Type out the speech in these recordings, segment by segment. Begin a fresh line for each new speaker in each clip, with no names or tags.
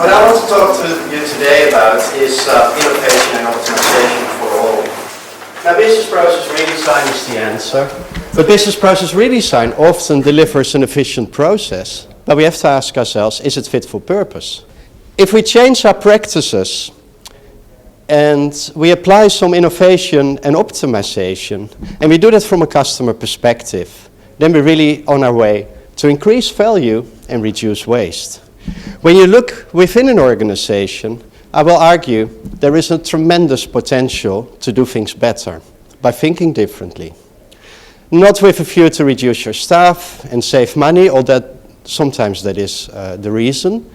What I want to talk to you today about is innovation and optimization for all. Now, business process redesign is the answer, but business process redesign often delivers an efficient process, but we have to ask ourselves, is it fit for purpose? If we change our practices and we apply some innovation and optimization, and we do that from a customer perspective, then we're really on our way to increase value and reduce waste. When you look within an organization, I will argue there is a tremendous potential to do things better by thinking differently. Not with a view to reduce your staff and save money, although sometimes that is the reason,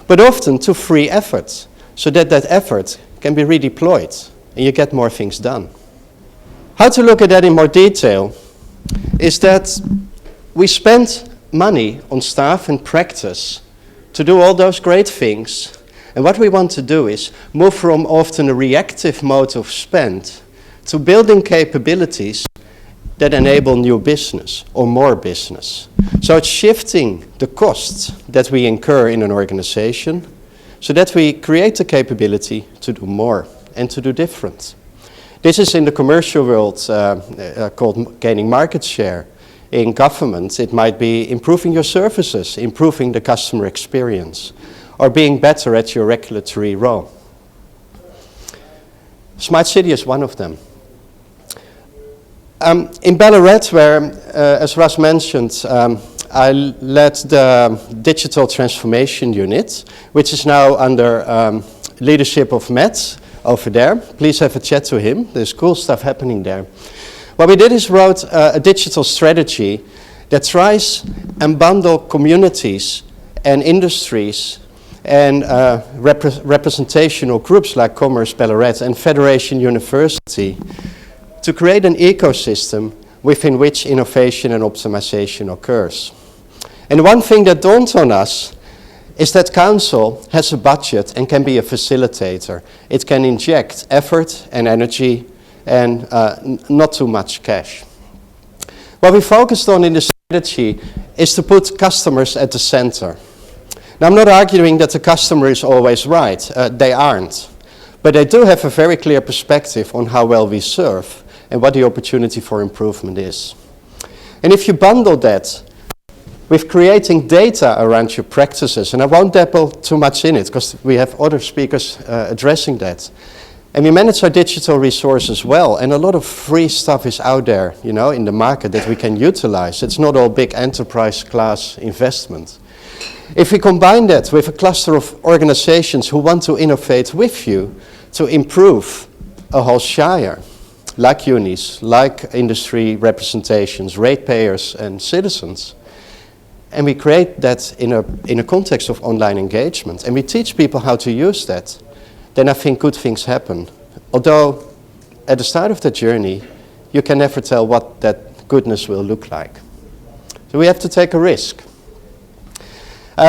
but often to free effort, so that that effort can be redeployed and you get more things done. How to look at that in more detail is that we spend money on staff and practice to do all those great things, and what we want to do is move from often a reactive mode of spend to building capabilities that enable new business or more business. So it's shifting the costs that we incur in an organization so that we create the capability to do more and to do different. This is in the commercial world called gaining market share. In government, it might be improving your services, improving the customer experience, or being better at your regulatory role. Smart City is one of them. In Ballarat, where, as Russ mentioned, I led the digital transformation unit, which is now under leadership of Matt over there. Please have a chat to him. There's cool stuff happening there. What we did is wrote a digital strategy that tries and bundle communities and industries and representational groups like Commerce Ballarat and Federation University to create an ecosystem within which innovation and optimization occurs. And one thing that dawned on us is that council has a budget and can be a facilitator. It can inject effort and energy and not too much cash. What we focused on in the strategy is to put customers at the center. Now, I'm not arguing that the customer is always right. They aren't. But they do have a very clear perspective on how well we serve and what the opportunity for improvement is. And if you bundle that with creating data around your practices, and I won't dabble too much in it because we have other speakers addressing that. And we manage our digital resources well, and a lot of free stuff is out there, you know, in the market that we can utilize. It's not all big enterprise class investment. If we combine that with a cluster of organizations who want to innovate with you to improve a whole shire, like unis, like industry representations, ratepayers and citizens, and we create that in a context of online engagement, and we teach people how to use that, then I think good things happen. Although at the start of the journey, you can never tell what that goodness will look like. So we have to take a risk.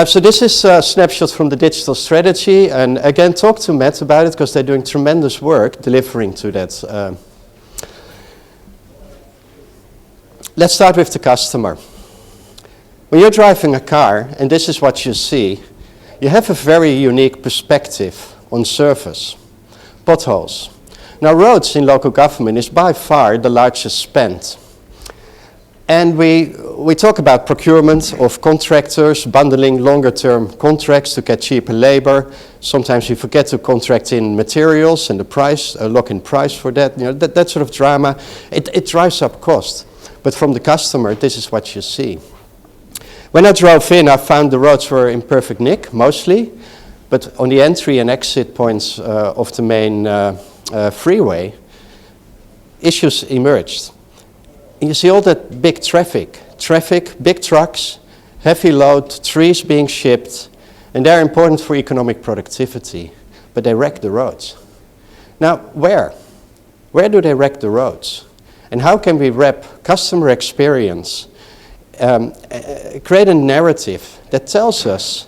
So this is a snapshot from the digital strategy, and again, talk to Matt about it because they're doing tremendous work delivering to that. Let's start with the customer. When you're driving a car, and this is what you see, you have a very unique perspective on surface, potholes. Now, roads in local government is by far the largest spend. And we talk about procurement of contractors, bundling longer-term contracts to get cheaper labor. Sometimes we forget to contract in materials and the price, lock-in price for that. You know, that sort of drama, it drives up cost. But from the customer, this is what you see. When I drove in, I found the roads were in perfect nick, mostly. But on the entry and exit points of the main freeway, issues emerged. And you see all that big traffic, big trucks, heavy load, trees being shipped, and they're important for economic productivity, but they wreck the roads. Now, where? Where do they wreck the roads? And how can we wrap customer experience, create a narrative that tells us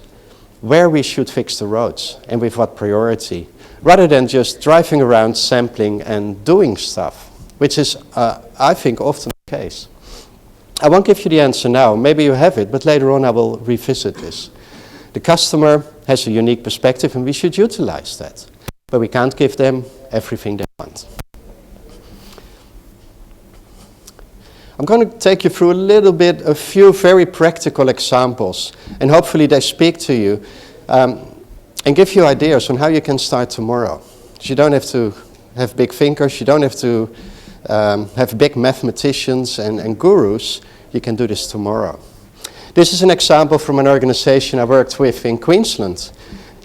where we should fix the roads and with what priority, rather than just driving around, sampling and doing stuff, which is, I think, often the case. I won't give you the answer now, maybe you have it, but later on I will revisit this. The customer has a unique perspective and we should utilize that. But we can't give them everything they want. I'm going to take you through a few very practical examples, and hopefully they speak to you and give you ideas on how you can start tomorrow. So you don't have to have big thinkers, you don't have to have big mathematicians and gurus. You can do this tomorrow. This is an example from an organization I worked with in Queensland.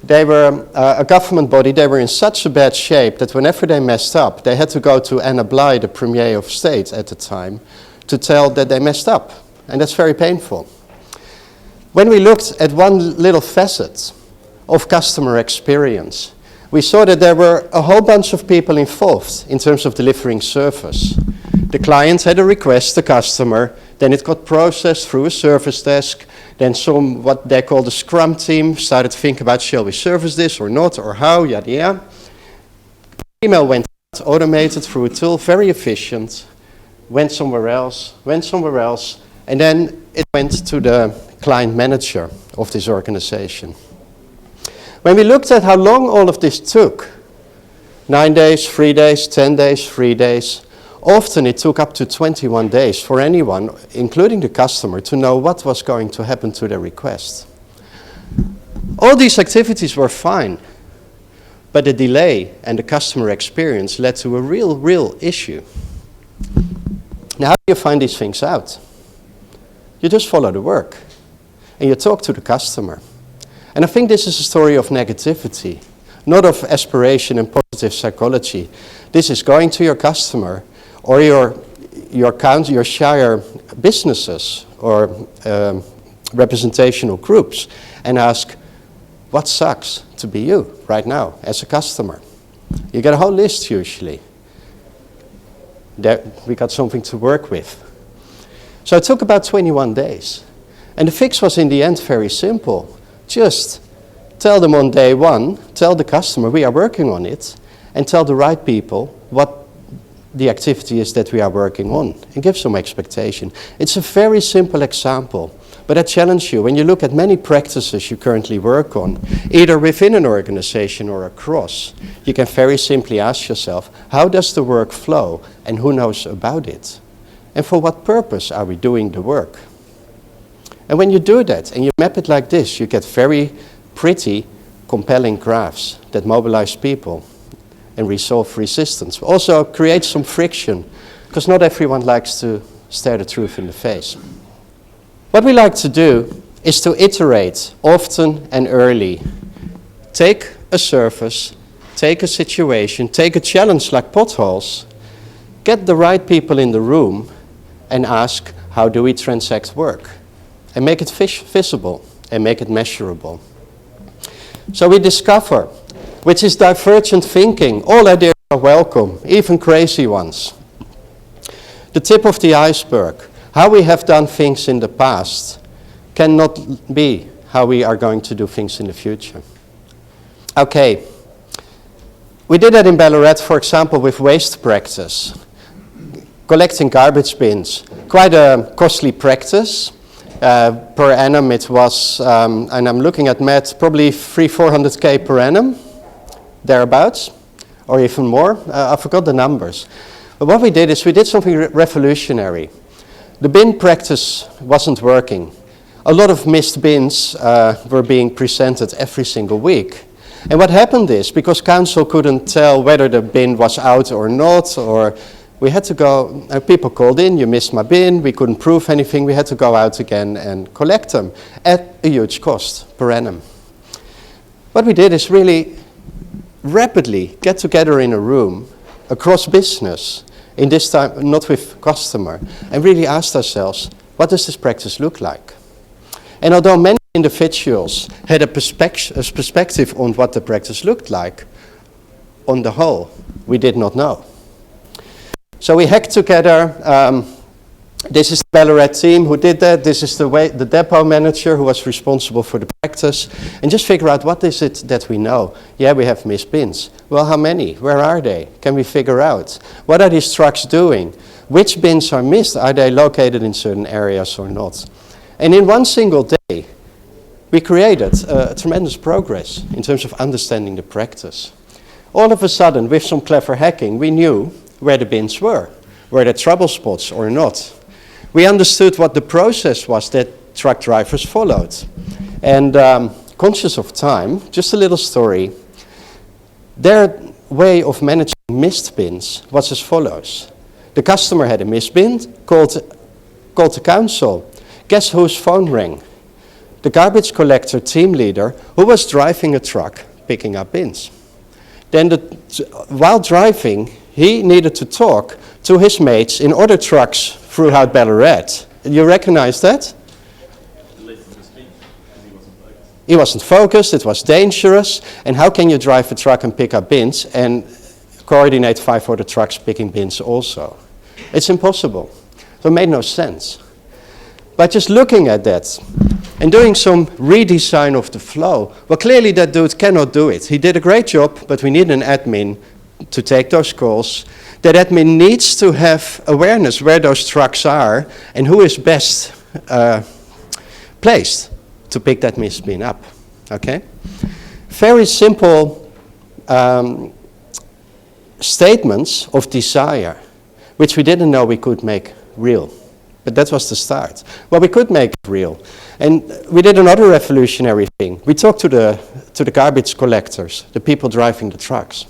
They were a government body. They were in such a bad shape that whenever they messed up, they had to go to Anna Bligh, the Premier of State at the time, to tell that they messed up. And that's very painful. When we looked at one little facet of customer experience, we saw that there were a whole bunch of people involved in terms of delivering service. The client had a request, the customer, then it got processed through a service desk, then some, what they call the Scrum team, started to think about, shall we service this or not, or how, yada yada. Email went out, automated through a tool, very efficient, went somewhere else, and then it went to the client manager of this organization. When we looked at how long all of this took, 9 days, 3 days, 10 days, 3 days, often it took up to 21 days for anyone, including the customer, to know what was going to happen to their request. All these activities were fine, but the delay and the customer experience led to a real issue. Now, how do you find these things out? You just follow the work, and you talk to the customer. And I think this is a story of negativity, not of aspiration and positive psychology. This is going to your customer or your shire businesses or representational groups and ask, what sucks to be you right now as a customer? You get a whole list usually. There, we got something to work with. So it took about 21 days. And the fix was in the end very simple. Just tell them on day one, tell the customer we are working on it, and tell the right people what the activity is that we are working on, and give some expectation. It's a very simple example, but I challenge you, when you look at many practices you currently work on, either within an organization or across, you can very simply ask yourself, how does the work flow, and who knows about it? And for what purpose are we doing the work? And when you do that, and you map it like this, you get very pretty, compelling graphs that mobilize people and resolve resistance. Also create some friction, because not everyone likes to stare the truth in the face. What we like to do is to iterate often and early. Take a service, take a situation, take a challenge like potholes, get the right people in the room and ask, how do we transact work? And make it visible and make it measurable. So we discover, which is divergent thinking. All ideas are welcome, even crazy ones. The tip of the iceberg, how we have done things in the past, cannot be how we are going to do things in the future. Okay, we did that in Ballarat, for example, with waste practice. Collecting garbage bins, quite a costly practice. Per annum it was, and I'm looking at Matt, probably 300-400K per annum, thereabouts, or even more. I forgot the numbers. But what we did is we did something revolutionary. The bin practice wasn't working. A lot of missed bins were being presented every single week. And what happened is, because council couldn't tell whether the bin was out or not, or we had to go, people called in, you missed my bin, we couldn't prove anything, we had to go out again and collect them at a huge cost per annum. What we did is really rapidly get together in a room across business, in this time not with customer, and really asked ourselves, what does this practice look like? And although many individuals had a perspective on what the practice looked like, on the whole, we did not know. So we hacked together, this is the Ballarat team who did that, this is the depot manager who was responsible for the practice, and just figure out what is it that we know. Yeah, we have missed bins. Well, how many? Where are they? Can we figure out? What are these trucks doing? Which bins are missed? Are they located in certain areas or not? And in one single day, we created tremendous progress in terms of understanding the practice. All of a sudden, with some clever hacking, we knew where the bins were there trouble spots or not. We understood what the process was that truck drivers followed. And conscious of time, just a little story. Their way of managing missed bins was as follows. The customer had a missed bin, called the council. Guess whose phone rang? The garbage collector team leader who was driving a truck picking up bins. Then while driving, he needed to talk to his mates in other trucks throughout Ballarat. You recognize that? He wasn't focused, it was dangerous, and how can you drive a truck and pick up bins and coordinate 5 other trucks picking bins also? It's impossible. So it made no sense. But just looking at that and doing some redesign of the flow, well, clearly that dude cannot do it. He did a great job, but we need an admin to take those calls. That admin needs to have awareness where those trucks are and who is best placed to pick that missed bin up, okay? Very simple statements of desire, which we didn't know we could make real. But that was the start. Well, we could make it real. And we did another revolutionary thing. We talked to the garbage collectors, the people driving the trucks.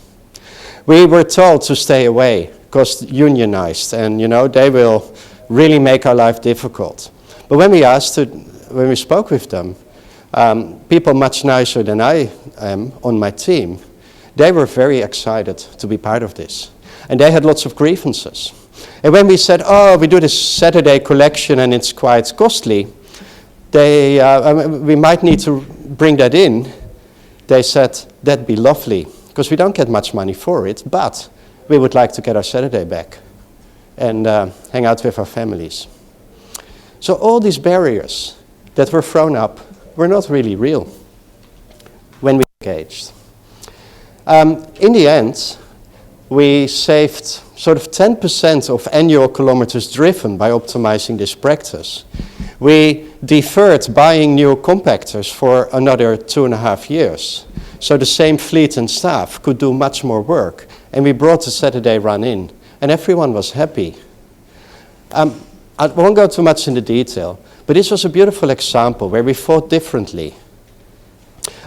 We were told to stay away, because unionized, and they will really make our life difficult. But when we spoke with them, people much nicer than I am on my team, they were very excited to be part of this. And they had lots of grievances. And when we said, we do this Saturday collection and it's quite costly, we might need to bring that in. They said, that'd be lovely, because we don't get much money for it, but we would like to get our Saturday back and hang out with our families. So all these barriers that were thrown up were not really real when we engaged. In the end, we saved sort of 10% of annual kilometers driven by optimizing this practice. We deferred buying new compactors for another 2.5 years. So the same fleet and staff could do much more work. And we brought the Saturday run in. And everyone was happy. I won't go too much into detail, but this was a beautiful example where we thought differently.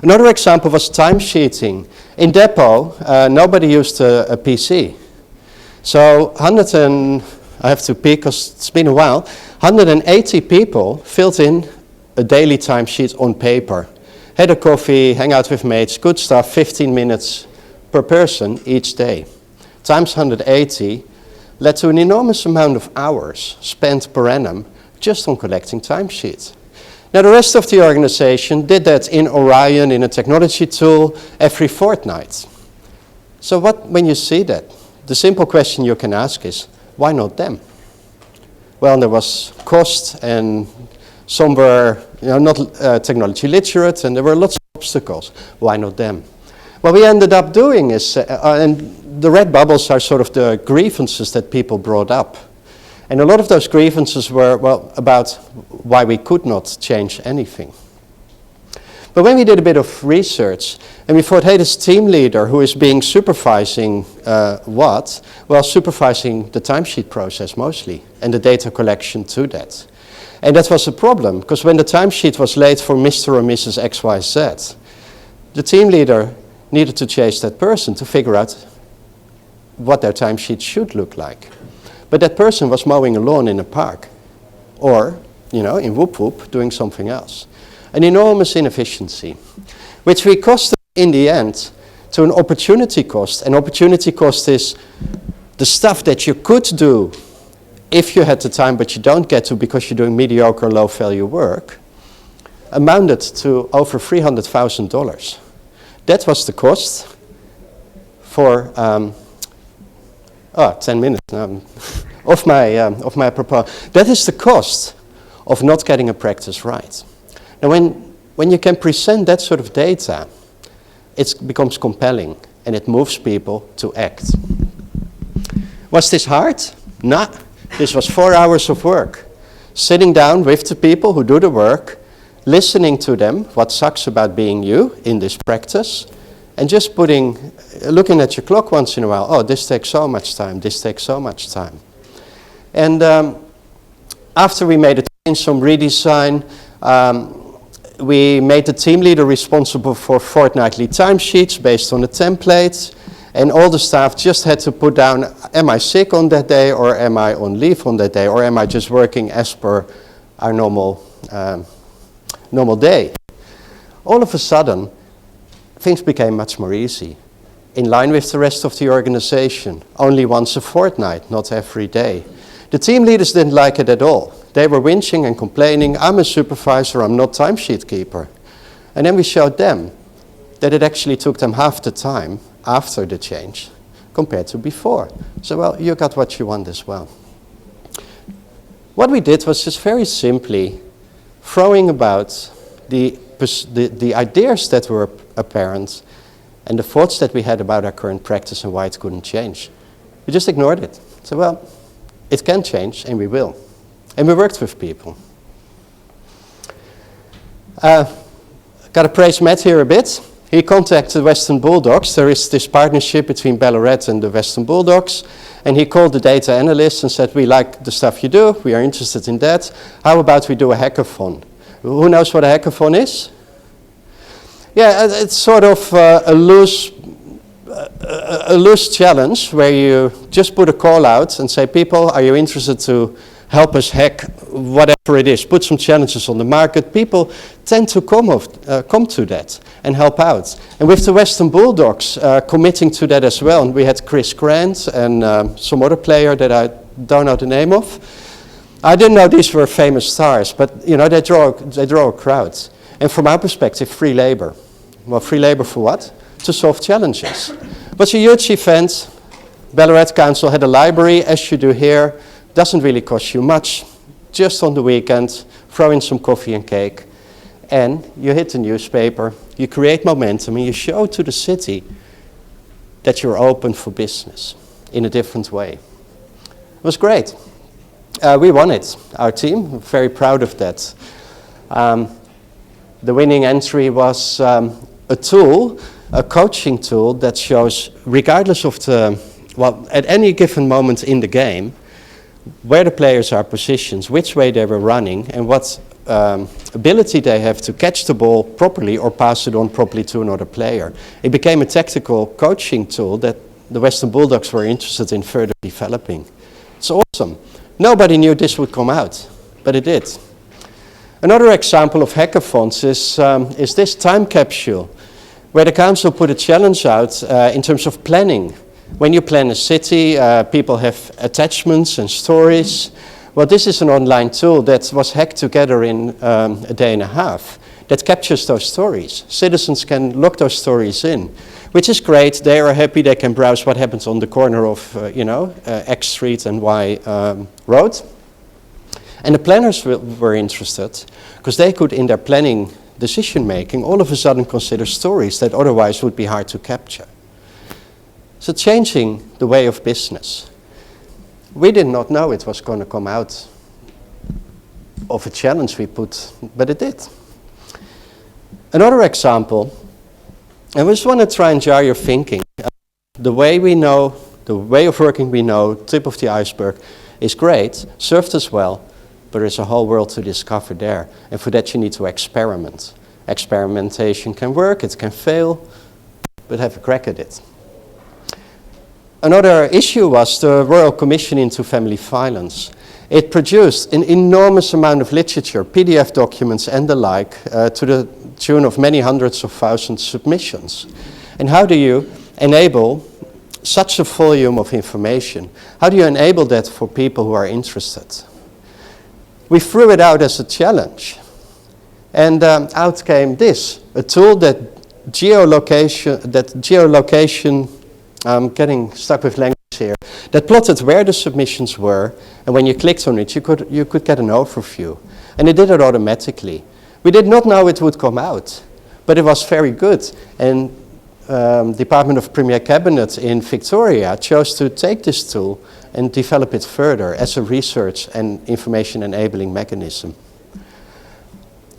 Another example was timesheeting. In depot, nobody used a PC. So I have to peek because it's been a while, 180 people filled in a daily timesheet on paper. Had a coffee, hang out with mates, good stuff, 15 minutes per person each day. Times 180 led to an enormous amount of hours spent per annum just on collecting timesheets. Now the rest of the organization did that in Orion, in a technology tool, every fortnight. So when you see that, the simple question you can ask is, why not them? Well, there was cost, and some were not technology literate, and there were lots of obstacles. Why not them? What we ended up doing is, and the red bubbles are sort of the grievances that people brought up. And a lot of those grievances were, about why we could not change anything. But when we did a bit of research, and we thought, hey, this team leader who is supervising what? Well, supervising the timesheet process mostly, and the data collection to that. And that was a problem, because when the timesheet was late for Mr. or Mrs. XYZ, the team leader needed to chase that person to figure out what their timesheet should look like. But that person was mowing a lawn in a park, or, in Whoop Whoop, doing something else. An enormous inefficiency, which we costed in the end to an opportunity cost. And opportunity cost is the stuff that you could do if you had the time, but you don't get to because you're doing mediocre, low-value work, amounted to over $300,000. That was the cost for 10 minutes now of my proposal. That is the cost of not getting a practice right. Now, when you can present that sort of data, it becomes compelling and it moves people to act. Was this hard? No. This was 4 hours of work, sitting down with the people who do the work listening to them, what sucks about being you in this practice, and just looking at your clock once in a while. Oh, this takes so much time, this takes so much time. And after we made a change, some redesign, we made the team leader responsible for fortnightly timesheets based on the template, and all the staff just had to put down, am I sick on that day, or am I on leave on that day, or am I just working as per our normal day. All of a sudden, things became much more easy, in line with the rest of the organization, only once a fortnight, not every day. The team leaders didn't like it at all. They were whinging and complaining, I'm a supervisor, I'm not timesheet keeper. And then we showed them that it actually took them half the time after the change compared to before. So, well, you got what you want as well. What we did was just very simply throwing about the ideas that were apparent and the thoughts that we had about our current practice and why it couldn't change. We just ignored it. So, well, it can change, and we will. And we worked with people. Got to praise Matt here a bit. He contacted the Western Bulldogs. There is this partnership between Ballarat and the Western Bulldogs. And he called the data analysts and said, we like the stuff you do, we are interested in that. How about we do a hackathon? Who knows what a hackathon is? Yeah, it's sort of a loose challenge where you just put a call out and say, people, are you interested to help us hack whatever it is? Put some challenges on the market. People tend to come to that and help out. And with the Western Bulldogs committing to that as well, and we had Chris Grant and some other player that I don't know the name of. I didn't know these were famous stars, but you know, they draw a crowd. And from our perspective, free labor. Well, free labor for what? To solve challenges. It was a huge event. Ballarat Council had a library, as you do here. Doesn't really cost you much. Just on the weekend, throw in some coffee and cake. And you hit the newspaper, you create momentum, and you show to the city that you're open for business in a different way. It was great. We won it, our team. We're very proud of that. The winning entry was a tool, a coaching tool that shows, regardless of at any given moment in the game, where the players are positioned, which way they were running, and what ability they have to catch the ball properly or pass it on properly to another player. It became a tactical coaching tool that the Western Bulldogs were interested in further developing. It's awesome. Nobody knew this would come out, but it did. Another example of hackathons is this time capsule, where the council put a challenge out in terms of planning. When you plan a city, people have attachments and stories. Well, this is an online tool that was hacked together in a day and a half that captures those stories. Citizens can look those stories in, which is great. They are happy. They can browse what happens on the corner of, X Street and Y Road. And the planners were interested because they could, in their planning decision making, all of a sudden consider stories that otherwise would be hard to capture. So changing the way of business. We did not know it was going to come out of a challenge we put, but it did. Another example, and we just want to try and jar your thinking. The way we know, the way of working we know, tip of the iceberg, is great, served us well, but there's a whole world to discover there. And for that you need to experiment. Experimentation can work, it can fail, but have a crack at it. Another issue was the Royal Commission into Family Violence. It produced an enormous amount of literature, PDF documents and the like, to the tune of many hundreds of thousands submissions. And how do you enable such a volume of information? How do you enable that for people who are interested? We threw it out as a challenge. And out came this, a tool that geolocation, I'm getting stuck with language here, that plotted where the submissions were, and when you clicked on it, you could get an overview. And it did it automatically. We did not know it would come out, but it was very good. And Department of Premier Cabinet in Victoria chose to take this tool and develop it further as a research and information enabling mechanism.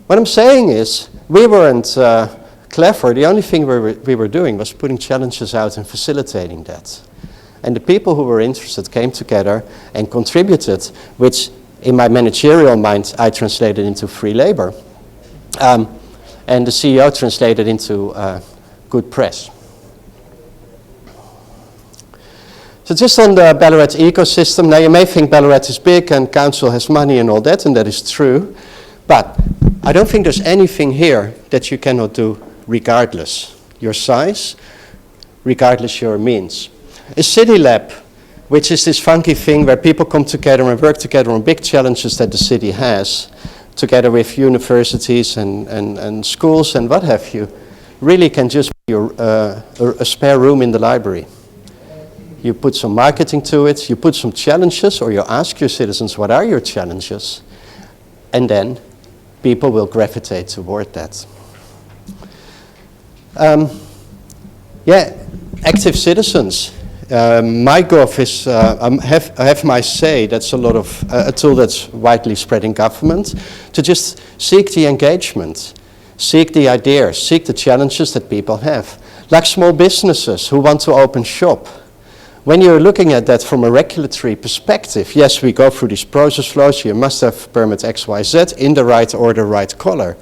What I'm saying is, we weren't clever. The only thing we were doing was putting challenges out and facilitating that. And the people who were interested came together and contributed, which in my managerial mind I translated into free labor. And the CEO translated into good press. So just on the Ballarat ecosystem, now you may think Ballarat is big and council has money and all that, and that is true. But I don't think there's anything here that you cannot do regardless your size, regardless your means. A city lab, which is this funky thing where people come together and work together on big challenges that the city has, together with universities and schools and what have you, really can just be a spare room in the library. You put some marketing to it, you put some challenges, or you ask your citizens, what are your challenges? And then people will gravitate toward that. Active citizens. MyGov is, I have my say, that's a tool that's widely spread in government, to just seek the engagement, seek the ideas, seek the challenges that people have. Like small businesses who want to open shop. When you're looking at that from a regulatory perspective, yes, we go through these process flows, you must have permit XYZ in the right order, right color.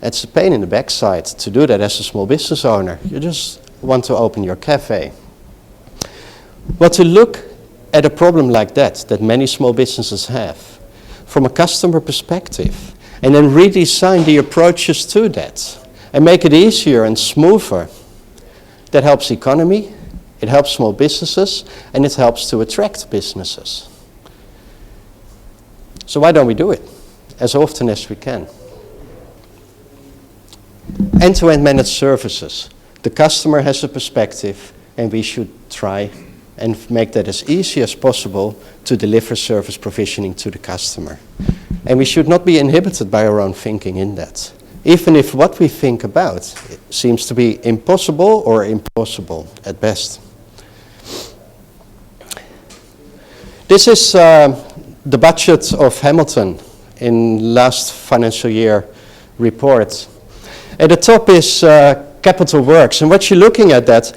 It's a pain in the backside to do that as a small business owner. You just want to open your cafe. Well, to look at a problem like that many small businesses have, from a customer perspective, and then redesign the approaches to that, and make it easier and smoother, that helps the economy, it helps small businesses, and it helps to attract businesses. So why don't we do it as often as we can? End-to-end managed services. The customer has a perspective, and we should try and make that as easy as possible to deliver service provisioning to the customer. And we should not be inhibited by our own thinking in that. Even if what we think about seems to be impossible or implausible at best. This is the budget of Hamilton in last financial year report. At the top is capital works, and what you're looking at that,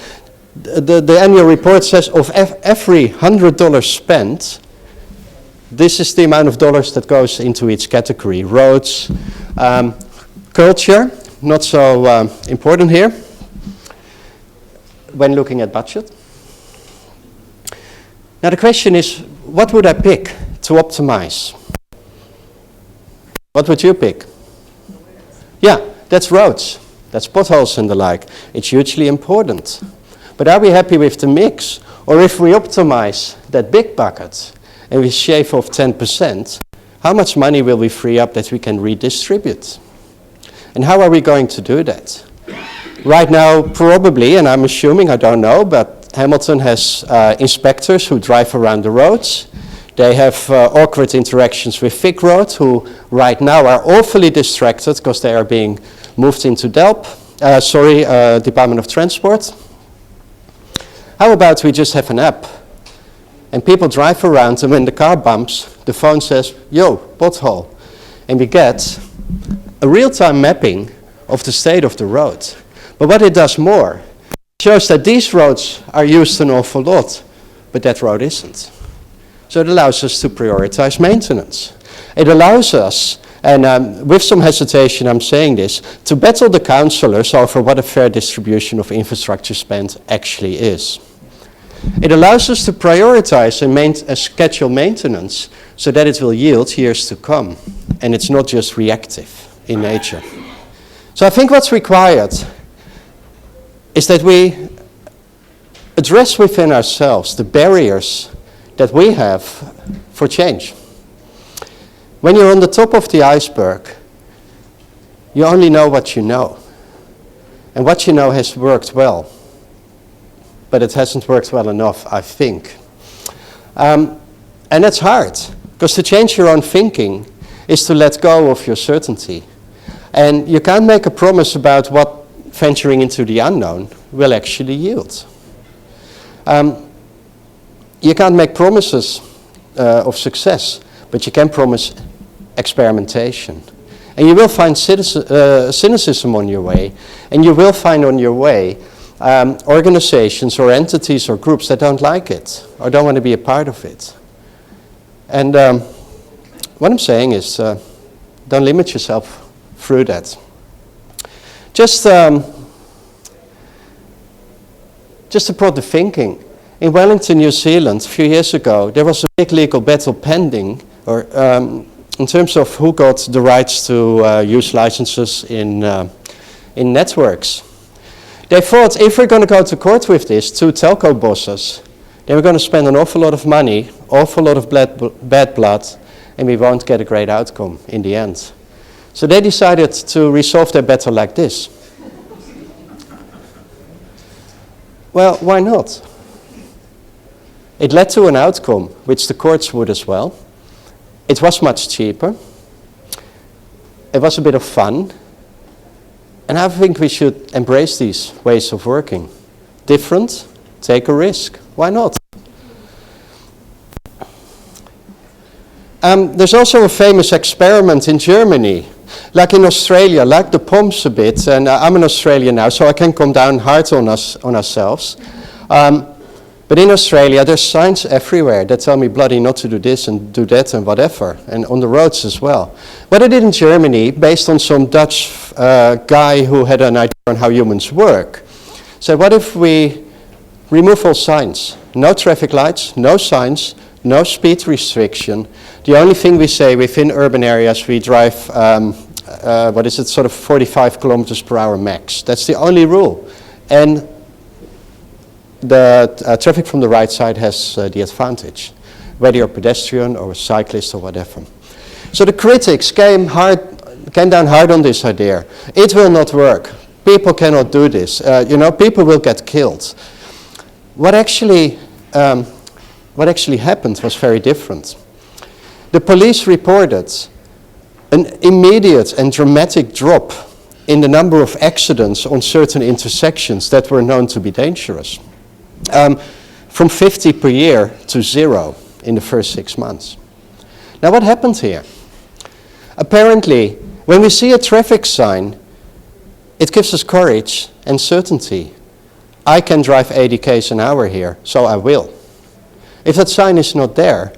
the annual report says of every $100 spent, this is the amount of dollars that goes into each category. Roads, culture, not so important here when looking at budget. Now the question is, what would I pick to optimize? What would you pick? Yeah, that's roads, that's potholes and the like. It's hugely important. But are we happy with the mix? Or if we optimize that big bucket and we shave off 10%, how much money will we free up that we can redistribute? And how are we going to do that? Right now, probably, and I'm assuming, I don't know, but Hamilton has inspectors who drive around the roads. They have awkward interactions with Vic Road, who right now are awfully distracted because they are being moved into Department of Transport. How about we just have an app and people drive around, and when the car bumps, the phone says, yo, pothole. And we get a real-time mapping of the state of the road. But what it does more, it shows that these roads are used an awful lot, but that road isn't. So it allows us to prioritize maintenance. It allows us, and with some hesitation I'm saying this, to battle the councillors over what a fair distribution of infrastructure spend actually is. It allows us to prioritize and schedule maintenance so that it will yield years to come, and it's not just reactive in nature. So I think what's required is that we address within ourselves the barriers that we have for change. When you're on the top of the iceberg, you only know what you know. And what you know has worked well. But it hasn't worked well enough, I think. And that's hard, because to change your own thinking is to let go of your certainty. And you can't make a promise about what venturing into the unknown will actually yield. You can't make promises of success, but you can promise experimentation. And you will find cynicism on your way, and you will find on your way organizations or entities or groups that don't like it or don't want to be a part of it. And what I'm saying is don't limit yourself through that. Just to prod the thinking, in Wellington, New Zealand, a few years ago, there was a big legal battle pending, or in terms of who got the rights to use licenses in networks. They thought, if we're going to go to court with this, two telco bosses, then we're going to spend an awful lot of money, awful lot of bad blood, and we won't get a great outcome in the end. So they decided to resolve their battle like this. Well, why not? It led to an outcome, which the courts would as well. It was much cheaper. It was a bit of fun. And I think we should embrace these ways of working. Different, take a risk. Why not? There's also a famous experiment in Germany, like in Australia, like the POMS a bit, and I'm in Australia now, so I can come down hard on ourselves. But in Australia, there's signs everywhere that tell me bloody not to do this and do that and whatever, and on the roads as well. What I did in Germany, based on some Dutch guy who had an idea on how humans work, said, what if we remove all signs? No traffic lights, no signs, no speed restriction. The only thing we say within urban areas, we drive, sort of 45 kilometers per hour max. That's the only rule. And the traffic from the right side has the advantage, whether you're a pedestrian or a cyclist or whatever. So the critics came down hard on this idea. It will not work. People cannot do this. People will get killed. What actually happened was very different. The police reported an immediate and dramatic drop in the number of accidents on certain intersections that were known to be dangerous. From 50 per year to 0 in the first 6 months. Now what happened here? Apparently, when we see a traffic sign, it gives us courage and certainty. I can drive 80 km an hour here, so I will. If that sign is not there,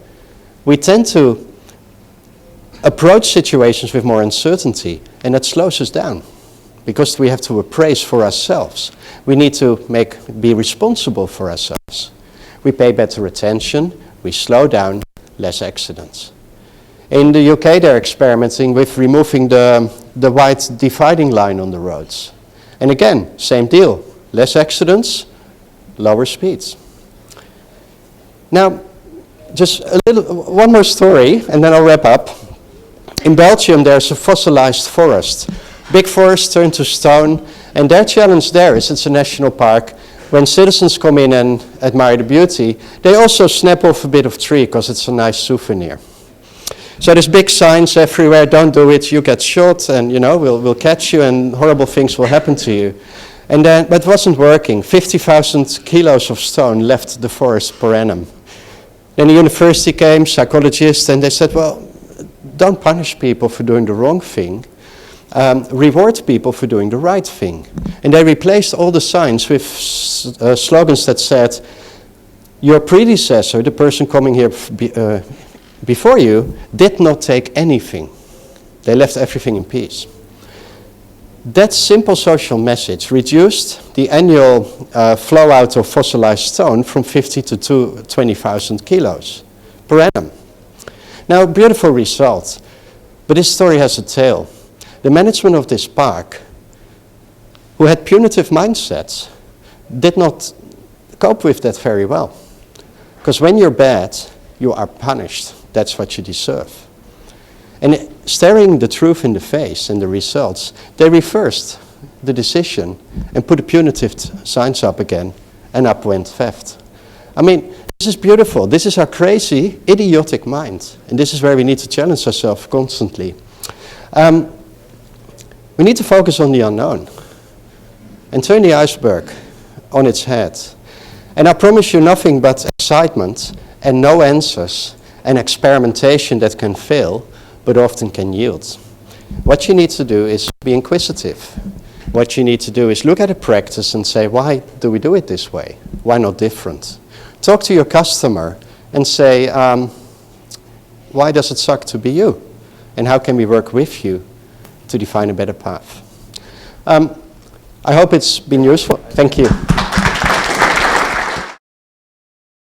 we tend to approach situations with more uncertainty, and that slows us down. Because we have to appraise for ourselves. We need to be responsible for ourselves. We pay better attention, we slow down, less accidents. In the UK, they're experimenting with removing the white dividing line on the roads. And again, same deal, less accidents, lower speeds. Now, just one more story, and then I'll wrap up. In Belgium, there's a fossilized forest. Big forest turned to stone, and their challenge there is, it's a national park, when citizens come in and admire the beauty, they also snap off a bit of tree because it's a nice souvenir. So there's big signs everywhere, don't do it, you get shot, and we'll catch you and horrible things will happen to you. And then, but it wasn't working. 50,000 kilos of stone left the forest per annum. Then the university came, psychologists, and they said, well, don't punish people for doing the wrong thing. Reward people for doing the right thing. And they replaced all the signs with slogans that said, your predecessor, the person coming here before you, did not take anything. They left everything in peace. That simple social message reduced the annual flow out of fossilized stone from 50 to 20,000 kilos per annum. Now, beautiful result, but this story has a tail. The management of this park, who had punitive mindsets, did not cope with that very well. Because when you're bad, you are punished. That's what you deserve. And staring the truth in the face and the results, they reversed the decision and put the punitive signs up again, and up went theft. I mean, this is beautiful. This is our crazy, idiotic mind. And this is where we need to challenge ourselves constantly. We need to focus on the unknown and turn the iceberg on its head. And I promise you nothing but excitement and no answers and experimentation that can fail, but often can yield. What you need to do is be inquisitive. What you need to do is look at a practice and say, why do we do it this way? Why not different? Talk to your customer and say, why does it suck to be you? And how can we work with you to define a better path? I hope it's been useful. Thank you.